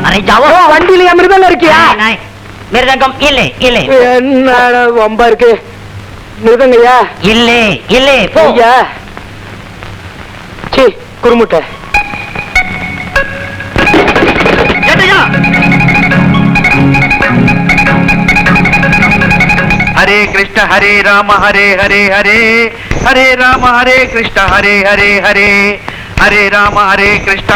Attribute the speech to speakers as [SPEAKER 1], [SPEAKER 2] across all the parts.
[SPEAKER 1] अरे जाओ
[SPEAKER 2] வண்டியில மிருதங்கம் இருக்கியா?
[SPEAKER 1] மிருதங்கம் இல்ல இல்ல.
[SPEAKER 2] என்ன வம்பா இருக்கு? மிருதங்கய்யா
[SPEAKER 1] இல்ல இல்ல
[SPEAKER 2] போய்யா. சீ குறுமுட்டை.
[SPEAKER 3] हरे कृष्ण हरे राम हरे हरे हरे हरे राम हरे कृष्ण हरे हरे हरे हरे राम हरे कृष्ण.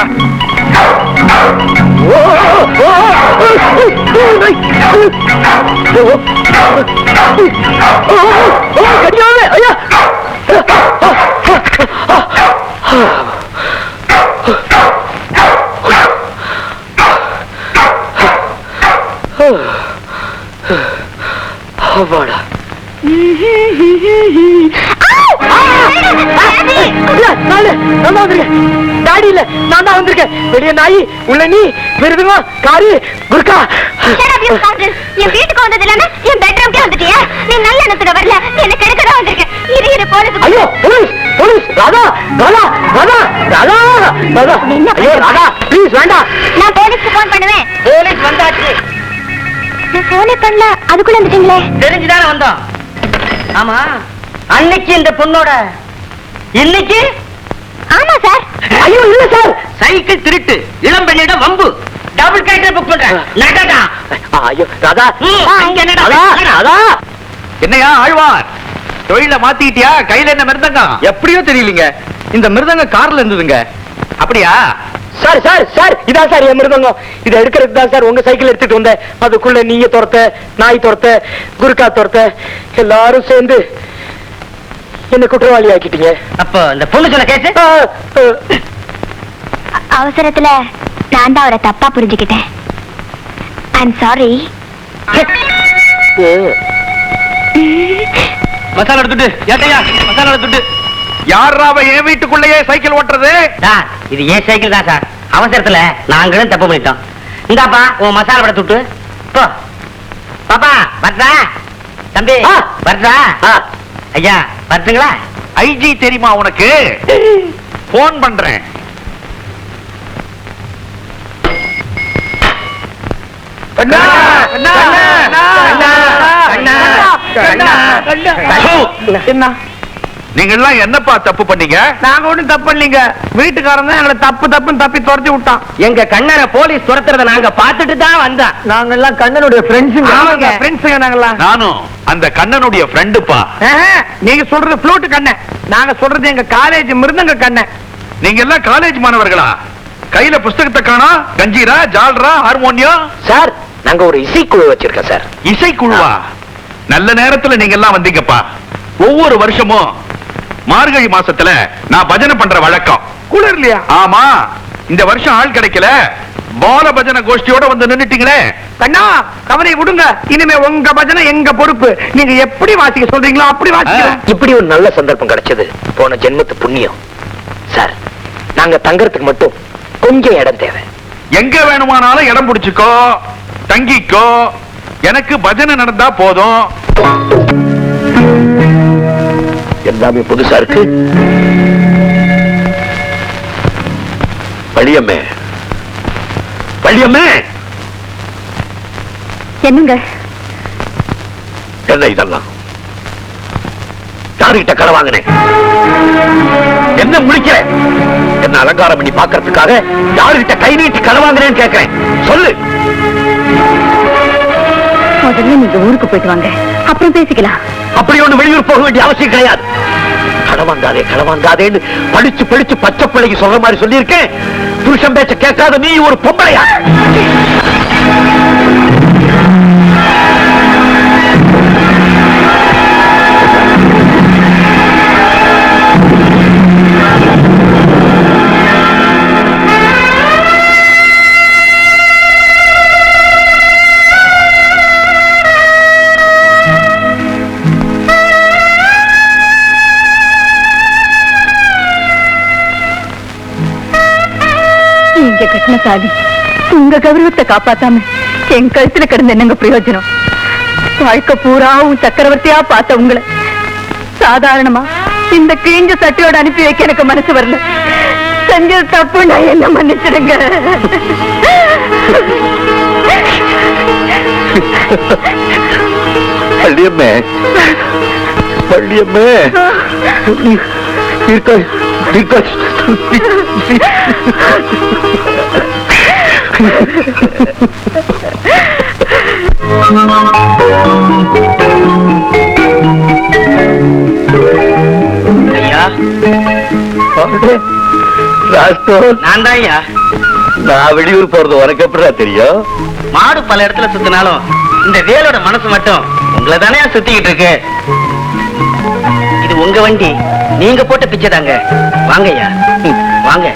[SPEAKER 2] டாடி இல்ல நான் தான் வந்திருக்கேன். வெளியே நாய் உள்ள நீ மிருதுங்க காரி குர்கா.
[SPEAKER 4] என் வீட்டுக்கு வந்தது இல்லாம என் பெட்ரூம்க்கே வந்துட்டியா? நீ நல்ல எண்ணத்துல வரல, என்ன கெடுக்கதான் வந்திருக்க. இரு போலீஸ்.
[SPEAKER 2] ஐயோ போலீஸ் போலீஸ். ராதா ராதா ராதா ராதா ராதா. ஐயோ ராதா ப்ளீஸ் வேண்டாம்.
[SPEAKER 4] நான் போலீஸ்க்கு போன் பண்ணுவேன்.
[SPEAKER 1] போலீஸ் வந்தாச்சு.
[SPEAKER 4] நான் போனே பண்ணல, அதுக்குள்ள வந்துட்டீங்களே.
[SPEAKER 1] தெரிஞ்சுதானே வந்தோம். ஆமா அன்னைக்கு இந்த பொண்ணோட இன்னைக்கு?
[SPEAKER 4] ஆமா சார்.
[SPEAKER 2] ஐயோ இல்ல சார்.
[SPEAKER 1] சைக்கிள் திருட்டு, இளம் பெண்ணிடம் வம்பு, டபுள் கைட்டர் புக் பண்றேன். நடடா.
[SPEAKER 2] ஐயோ ராதா
[SPEAKER 1] இங்க என்னடா?
[SPEAKER 2] ராதா
[SPEAKER 3] என்னையா ஆழ்வார், தொழில மாத்திட்டியா? கையில என்ன மிருதங்கம்?
[SPEAKER 2] எப்படியோ தெரியலீங்க, இந்த மிருதங்க கார்ல இருந்ததுங்க.
[SPEAKER 3] அப்படியா?
[SPEAKER 2] சார் சார் சார் இதான் சார் என் மிருதங்கம். இதை எடுக்கிறதுக்கு தான் சார் உங்க சைக்கிள் எடுத்துட்டு வந்தேன். அதுக்குள்ள நீங்க துரத்த, நாய் துரத்த, குருக்கா துரத்த, எல்லாரும் சேர்ந்து என்ன குற்றவாளி ஆக்கிட்டீங்க.
[SPEAKER 1] அப்போ இந்த பொண்ணு சொன்ன கேஸ்
[SPEAKER 4] அவசரத்துல நான் தான் அவரை தப்பா புரிஞ்சுக்கிட்டேன். I'm sorry.
[SPEAKER 3] மசாலா எடுத்துட்டு ஏட்டையா, மசாலா எடுத்துட்டு. யாராவ என் வீட்டுக்குள்ளேயே சைக்கிள் ஓட்டுறது?
[SPEAKER 1] இது ஏன் சைக்கிள் தான் சார். அவசரத்துல நாங்களும் தப்பு பண்ணிட்டோம். இந்தாப்பா உன் மசாலா பட துட்டு போ. பாப்பா வர்றா. தம்பி வர்றா. ஐயா வரட்டுங்களா?
[SPEAKER 3] ஐஜி தெரியுமா உனக்கு? போன் பண்றேன்.
[SPEAKER 2] என்ன
[SPEAKER 3] நீங்க எல்லாம் என்னப்பா தப்பு பண்ணீங்க?
[SPEAKER 2] நாங்க ஒண்ணும் தப்பு பண்ணீங்க. வீட்டுக்காரன் தான் எங்களை தப்பு தப்புன்னு தப்பி துரத்தி விட்டான்.
[SPEAKER 1] எங்க கண்ணனை போலீஸ் துரத்துறத நாங்க பாத்துட்டு தான் வந்தோம்.
[SPEAKER 2] நாங்க எல்லாம் கண்ணனுடைய ஃப்ரெண்ட்ஸுங்க.
[SPEAKER 1] ஆமாங்க.
[SPEAKER 2] ஃப்ரெண்ட்ஸுங்க நாங்கெல்லாம்.
[SPEAKER 3] நானும் அந்த கண்ணனுடைய ஃப்ரெண்டுப்பா.
[SPEAKER 2] நீங்க சொல்றது ஃப்ளூட் கண்ணன், நாங்க சொல்றது எங்க காலேஜ் மிருதங்க கண்ணன்.
[SPEAKER 3] நீங்க எல்லாம் காலேஜ் மாணவர்களா? கையில புஸ்தகத்தை காணோம். கஞ்சீரா, ஜால்ரா, ஹார்மோனியம்.
[SPEAKER 2] சார் நாங்க ஒரு இசைக்குழு வச்சிருக்கோம் சார்.
[SPEAKER 3] இசைக்குழுவா? நல்ல நேரத்துல நீங்க எல்லாம் வந்தீங்கப்பா. ஒவ்வொரு வருஷமும் மார்கழி மாசத்துல நான் பஜனை பண்ற வழக்கம்.
[SPEAKER 2] குளிர்லையா?
[SPEAKER 3] ஆமா, இந்த வருஷம் ஆள் கிடைக்கல. பால பஜனை கோஷ்டியோட வந்து நின்னுட்டீங்களே.
[SPEAKER 2] கண்ணா கவலை விடுங்க, இனிமே உங்க பஜனை எங்க பொறுப்பு. நீங்க எப்படி வாசிக்க சொல்றீங்களோ அப்படி வாசிக்க. இப்படி ஒரு நல்ல சந்தர்ப்பம் கிடைச்சது போன ஜென்மத்து புண்ணியம். சார் நாங்க தங்கறதுக்கு மட்டும் கொஞ்சம் இடம் தேவை.
[SPEAKER 3] எங்க வேணுமானாலும் இடம் பிடிச்சுக்கோ, தங்கிக்கோ. எனக்கு பஜனை நடந்தா போதும்.
[SPEAKER 2] எல்லாமே புதுசா இருக்கு. வழியம்மே வழியம்மே.
[SPEAKER 4] என்னங்க
[SPEAKER 2] என்ன இதெல்லாம்? யாருகிட்ட கடை வாங்கினேன்? என்ன முடிக்கிற? என்ன அலங்காரம் பண்ணி பாக்கிறதுக்காக யாருகிட்ட கை நீட்டி கடை வாங்கினேன்னு கேட்கிறேன். சொல்லு.
[SPEAKER 4] முதல்ல நீங்க ஊருக்கு போயிட்டு வாங்க, அப்புறம் பேசிக்கலாம்.
[SPEAKER 2] அப்படி ஒண்ணு வெளியூர் போக வேண்டிய அவசியம் கிடையாது. கடவாங்காதே கடவாங்காதேன்னு படிச்சு படிச்சு பச்சை பிள்ளைக்கு சொல்ற மாதிரி சொல்லியிருக்கேன். புருஷன் பேச்ச கேட்காத நீ ஒரு பொம்பளையா?
[SPEAKER 4] கட்டின தாலி உங்க கௌரவத்தை காப்பாத்தாம என் கழுத்துல கிடந்த என்னங்க பிரயோஜனம்? வாழ்க்கை பூராவும் சக்கரவர்த்தியா பார்த்த உங்களை சாதாரணமா இந்த கிழிஞ்ச சட்டையோட அனுப்பி வைக்க எனக்கு மனசு வரல. செஞ்சது தப்பு, நான் என்ன மன்னிச்சிடுங்க.
[SPEAKER 2] வள்ளியம்மே, வள்ளியம்மே, இருக்கா இருக்கா?
[SPEAKER 1] ஐயா, நான் தான் ஐயா.
[SPEAKER 2] நான் வெளியூர் போறது உனக்கு எப்படா தெரியும்?
[SPEAKER 1] மாடு பல இடத்துல சுத்தினாலும் இந்த வேலோட மனசு மட்டும் உங்களை தானே சுத்திக்கிட்டு இருக்கு. இது உங்க வண்டி, நீங்க போட்ட பிச்சை தாங்க. வாங்க ஐயா, வாங்க.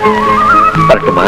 [SPEAKER 2] வரட்டுமா?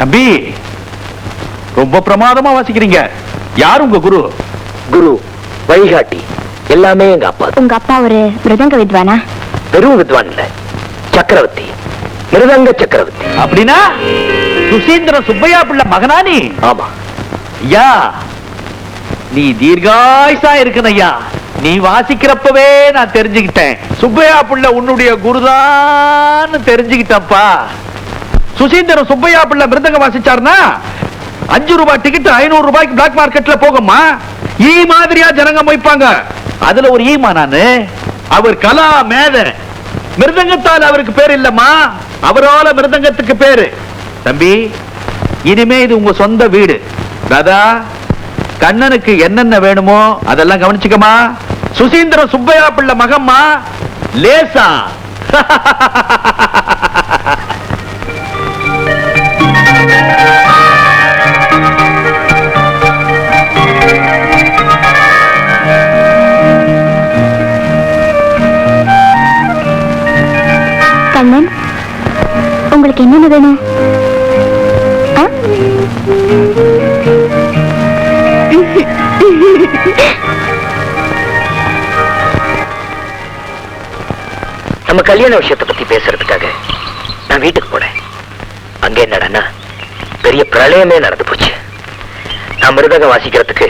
[SPEAKER 3] தம்பி, ரொம்ப பிரமாதமா வாசிக்கிறீங்க. யார் உங்க குரு?
[SPEAKER 2] குரு, வழிகாட்டி, எல்லாமே எங்க அப்பா.
[SPEAKER 5] உங்க அப்பா ஒரு மிருதங்க வித்வானா?
[SPEAKER 2] பெரும் வித்வான் இல்ல, சக்கரவர்த்தி, மிருதங்க சக்கரவர்த்தி.
[SPEAKER 3] அப்படின்னா சுசீந்திர சுப்பையா பிள்ளை மகனா நீ?
[SPEAKER 2] ஆமா
[SPEAKER 3] ஐயா, நீ தீர்காயுசா இருக்கணும் ஐயா. நீ வாசிக்கிறப்பவே நான் தெரிஞ்சுக்கிட்டேன் சுப்பையா பிள்ளை உன்னுடைய குருதான்னு தெரிஞ்சுக்கிட்டப்பா. சுசீந்திர சுப்பையா பிள்ளை மிருதங்க வாசிச்சாருன்னா 5 ரூபாய் டிக்கெட் 500 ரூபாய்க்கு பிளாக் மார்க்கெட்ல போகுமா? ஈ மாதிரியா ஜனங்க மொய்ப்பாங்க. அதுல ஒரு ஈமா நானு. அவர் கலா மேத, மிருதங்கத்தால் அவருக்கு பேர் இல்லம்மா, அவரால மிருதங்கத்துக்கு பேரு. தம்பி, இனிமே இது உங்க சொந்த வீடு. ராதா, கண்ணனுக்கு என்னென்ன வேணுமோ அதெல்லாம் கவனிச்சுக்கமா. சுசீந்திர சுப்பையா பிள்ளை மகம்மா, லேசா.
[SPEAKER 5] கண்ணன், உங்களுக்கு என்னென்ன வேணும்?
[SPEAKER 2] நம்ம கல்யாண விஷயத்தை பத்தி பேசுறதுக்காக நான் வீட்டுக்கு போனேன். அங்க என்னடா பெரிய பிரளயமே நடந்து போச்சு. நான் மிருதகம் வாசிக்கிறதுக்கு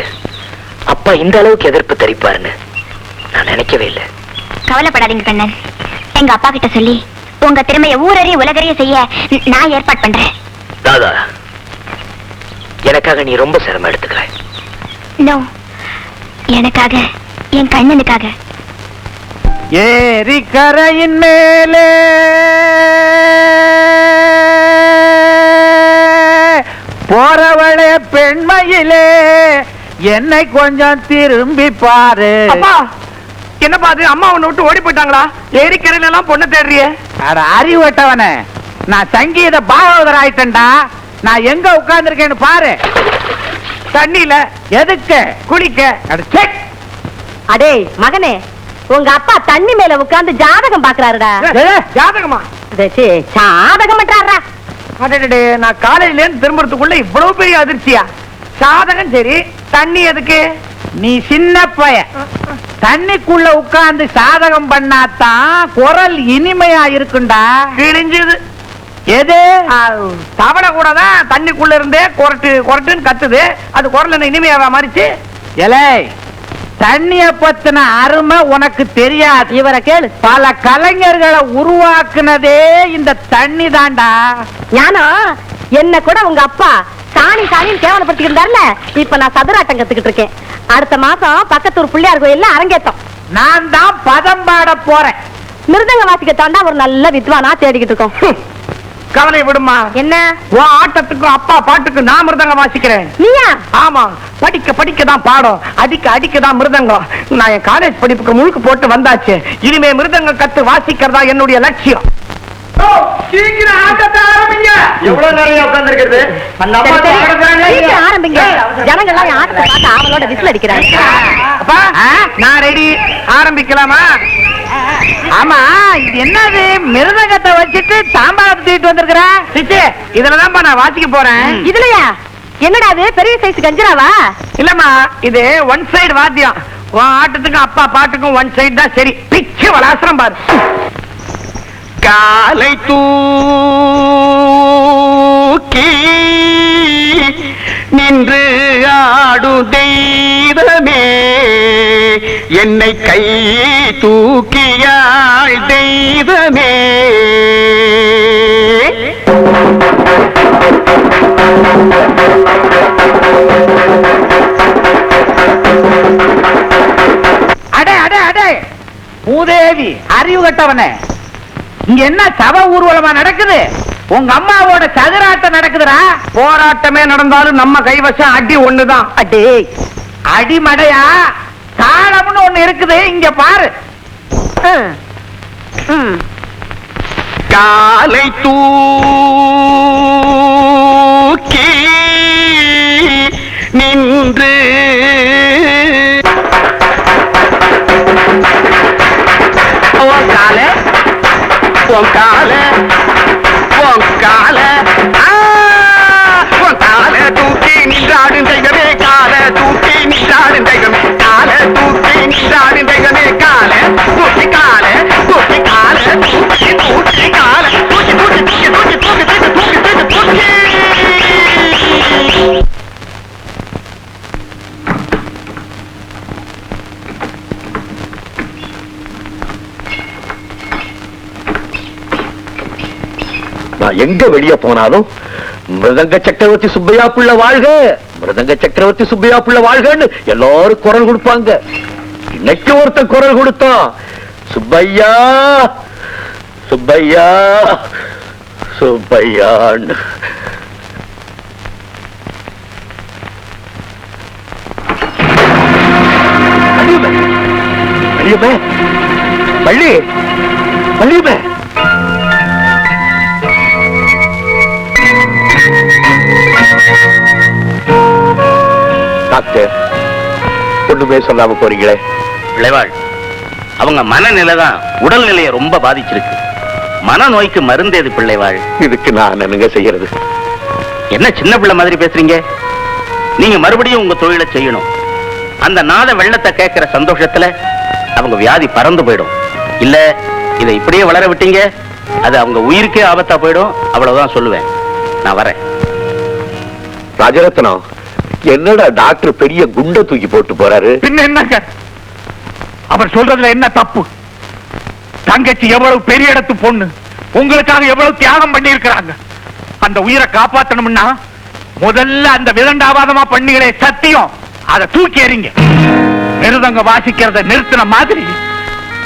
[SPEAKER 2] அப்பா இந்த அளவுக்கு எதிர்ப்பு தெரிப்பாருன்னு நான் நினைக்கவே இல்லை.
[SPEAKER 5] கவலைப்படாதீங்க கண்ணன், எங்க அப்பா கிட்ட சொல்லி உங்க திறமைய ஊரறிய உலகறிய செய்ய நான் ஏற்பாடு பண்றேன்.
[SPEAKER 2] தாதா, எனக்காக நீ ரொம்ப சிரமம் எடுத்துக்கிற.
[SPEAKER 5] நோ, எனக்காக, என் கண்ணனுக்காக.
[SPEAKER 3] ஏரி கரையின் மேலே போறவளே பெண்மையிலே என்னை கொஞ்சம் திரும்பி பாரு.
[SPEAKER 2] என்னப்பா அது, அம்மா உன்னை விட்டு ஓடி போயிட்டாங்களா? ஏரிக்கரையில எல்லாம் பொண்ணு தேடுறிய?
[SPEAKER 3] அறிவட்டவனே, நான் சங்கீத பாகவதர் ஆயிட்டேன்டா. நான் எங்க உட்கார்ந்துருக்கேன்னு பாரு. தண்ணியில. எதுக்கு? குளிக்க.
[SPEAKER 4] அடே மகனே, உங்க அப்பா தண்ணி மேல உட்கார்ந்து ஜாதகம் பாக்குறாருடா.
[SPEAKER 2] ஜாதகமா?
[SPEAKER 4] ஜாதகம் பண்றாரா?
[SPEAKER 2] அடடே, நான் காலையில இருந்து திரும்புறதுக்குள்ள இவ்வளவு பெரிய அதிர்ச்சியா? சாதகம் சரி, தண்ணி எதுக்கு?
[SPEAKER 3] நீ சின்ன பையன், தண்ணிக்குள்ள உட்கார்ந்து சாதகம் பண்ணாதான் குரல் இனிமையா இருக்குண்டா.
[SPEAKER 2] கிழிஞ்சது.
[SPEAKER 3] எது?
[SPEAKER 2] தவணை கூட தான் தண்ணிக்குள்ள இருந்தே கொரட்டு கொரட்டுன்னு கத்துது. அது குரல் என்ன இனிமையாவா மாறிச்சு?
[SPEAKER 3] எலை, தண்ணிய பத்தின அருமை உனக்கு தெரியாது.
[SPEAKER 4] இவரை கேளு.
[SPEAKER 3] பல கலைஞர்களை உருவாக்குனதே இந்த தண்ணி தாண்டா.
[SPEAKER 4] ஞானம், என்ன கூட உங்க அப்பா சாணி சாணின்னு கேவலப்படுத்திக்கிட்டாருல, இப்ப நான் சதுராட்டம் கத்துக்கிட்டு இருக்கேன். அடுத்த மாசம் பக்கத்தூர் பிள்ளையார் கோயில்ல அரங்கேத்தம்.
[SPEAKER 3] நான் தான் பதம் பாட போறேன்.
[SPEAKER 4] மிருதங்க வாசிக்க தாண்டா ஒரு நல்ல வித்வானா தேடிக்கிட்டு இருக்கோம்.
[SPEAKER 2] கவலை விடுமா.
[SPEAKER 4] என்ன?
[SPEAKER 2] உன் ஆட்டத்துக்கும் அப்பா பாட்டுக்கும் நான் மிருதங்கம் வாசிக்கிறேன்.
[SPEAKER 4] நீயா?
[SPEAKER 2] ஆமா, படிக்க படிக்க தான் பாடம், அடிக்க அடிக்க தான் மிருதங்கம். நான் என் காலேஜ் படிப்புக்கு முழுக்கு போட்டு வந்தாச்சு. இனிமே மிருதங்கம் கத்து வாசிக்கிறதா என்னுடைய லட்சியம். சீக்கிரம் ஆட்டத்தை ஆரம்பிங்க. எவ்வளவு நேரம் உட்கார்ந்திருக்கிறது? அந்த அம்மா
[SPEAKER 4] சீக்கிரம் ஆரம்பிங்க. ஜனங்கள் எல்லாம் என் ஆட்டத்தை பார்த்து அவளோட விசில் அடிக்கிறாங்க.
[SPEAKER 2] அப்பா, நான் ரெடி. ஆரம்பிக்கலாமா?
[SPEAKER 3] ஆமா, இது என்னது? மிருதங்கத்தை வச்சுட்டு சாம்பார் தூக்கிட்டு வந்திருக்கிற?
[SPEAKER 2] இதுலதான் நான் வாசிக்க போறேன்.
[SPEAKER 4] இதுலயா? என்னடா அது, பெரிய சைஸ் கஞ்சராவா?
[SPEAKER 2] இல்லம்மா, இது ஒன் சைடு வாத்தியம். உன் ஆட்டத்துக்கும் அப்பா பாட்டுக்கும் ஒன் சைடு தான் சரி. பிச்சு வளாசரம் பாரு. காலை தூக்கி நின்று ஆடு தெய்வமே, என்னை கை தூக்கியாள் தெய்வமே.
[SPEAKER 3] அடே அடே அடே, பூதேவி அறிவு கட்டவனே, இங்க என்ன சவ ஊர்வலமா நடக்குது? உங்க அம்மாவோட சதுராட்டம் நடக்குதுடா.
[SPEAKER 2] போராட்டமே நடந்தாலும் நம்ம கைவசம் அடி ஒண்ணுதான்.
[SPEAKER 3] அடே, அடிமடையா தாளம்னு ஒண்ணு இருக்குது, இங்க பாரு.
[SPEAKER 2] காலை தூக்கி நின்று காலை தூக்கி நின்றாடும் தெய்வமே, காலை தூக்கி நின்றாடும் தெய்வமே, காலை தூக்கி நின்றாடும் தெய்வமே, காலை தூக்கி காலை தூக்கி காலை தூக்கி தூக்கி காலை தூக்கி தூக்கி தூக்கி தூக்கி தூக்கி தூக்கி தூக்கி தூக்கி தூக்கி.
[SPEAKER 6] நான் எங்க வெளிய போனாலும் மிருதங்க சக்கரவர்த்தி சுப்பையா புள்ள வாழ்க, மிருதங்க சக்கரவர்த்தி சுப்பையா புள்ள வாழ்கன்னு எல்லாரும் குரல் கொடுப்பாங்க. இன்னைக்கு ஒருத்தன் குரல் கொடுத்தான், சுப்பையா சுப்பையா சுப்பையான்னு. வள்ளியம்மே, வள்ளி, வள்ளியம்மே. டாக்டர், ஒண்ணுமே சொல்லாம போறீங்களே.
[SPEAKER 1] பிள்ளைவாள், அவங்க மனநிலை தான் உடல்நிலையை ரொம்ப பாதிச்சிருக்கு. மனநோய்க்கு மருந்தேது பிள்ளைவாள்.
[SPEAKER 6] இதுக்கு நான் என்னங்க செய்யறது?
[SPEAKER 1] என்ன சின்ன பிள்ளை மாதிரி பேசுறீங்க? நீங்க மறுபடியும் உங்க தொழிலை செய்யணும். அந்த நாத வெள்ளத்தை கேட்கிற சந்தோஷத்துல அவங்க வியாதி பறந்து போயிடும். இல்ல இதை இப்படியே வளர விட்டீங்க, அது அவங்க உயிருக்கே ஆபத்தா போயிடும். அவ்வளவுதான் சொல்லுவேன். நான் வரேன்.
[SPEAKER 6] ராஜரத்னம், என்னடா டாக்டர் பெரிய குண்டை தூக்கி போட்டு போறாரு?
[SPEAKER 3] பின்ன என்னங்க, அவர் சொல்றதுல என்ன தப்பு? தங்கச்சி எவ்வளவு பெரிய இடத்து பொண்ணு, உங்களுக்காக எவ்வளவு தியாகம் பண்ணி இருக்கிறாங்க. அந்த உயிரை காப்பாற்றணும்னா முதல்ல அந்த விதண்டாவாதமா பண்ணீங்களே சத்தியம், அதை தூக்கி எறிங்க. மிருதங்க வாசிக்கிறத நிறுத்தின மாதிரி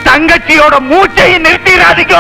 [SPEAKER 3] தங்கச்சியோட மூச்சையும் நிறுத்திடாதீங்க.